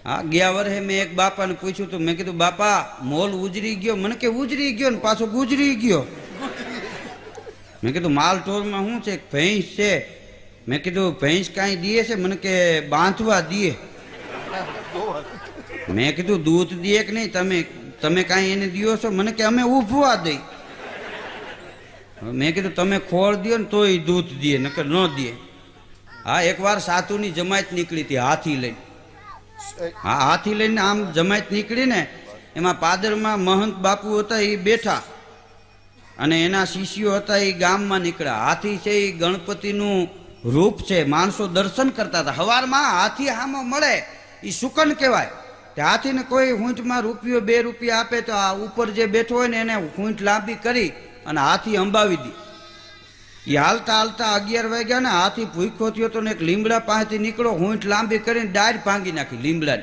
હા, ગયા વર્ષે મેં એક બાપાને પૂછ્યું હતું. મેં કીધું બાપા મોલ ઉજરી ગયો. મને કે ઉજરી ગયો ને પાછો ગુજરી ગયો. મેં કીધું માલ ઢોરમાં શું છે? ભેંસ છે. મેં કીધું ભેંસ કાંઈ દીએ છે? મને કે બાંધવા દીએ. મેં કીધું દૂધ દીએ કે નહીં? તમે કાંઈ એને દિયો છો? મને કે અમે ઊભવા દઈ. મેં કીધું તમે ખોળ દો ને તોય દૂધ દીએ, નકર ન દીએ. હા, એકવાર સાતુની જમાયત નીકળી હતી હાથી લઈને. હા, હાથી લઈને આમ જમાયત નીકળી ને એમાં પાદરમાં મહંત બાપુ હતા એ બેઠા અને એના શિષ્યો હતા એ ગામમાં નીકળ્યા. હાથી છે એ ગણપતિનું રૂપ છે, માણસો દર્શન કરતા હતા. હવારમાં હાથી હામો મળે એ શુકન કહેવાય. તે હાથીને કોઈ હૂંટમાં રૂપિયો 2 રૂપિયા આપે તો આ ઉપર જે બેઠો હોય ને એને હૂંટ લાંબી કરી અને હાથી અંબાવી દી. એ હાલતા હાલતા 11 વાગ્યા ને હાથી ભૂખ્યો થયો તો ને એક લીમડા પાસેથી નીકળો, હૂંટ લાંબી કરીને ડાળ ભાંગી નાખી લીમડાની.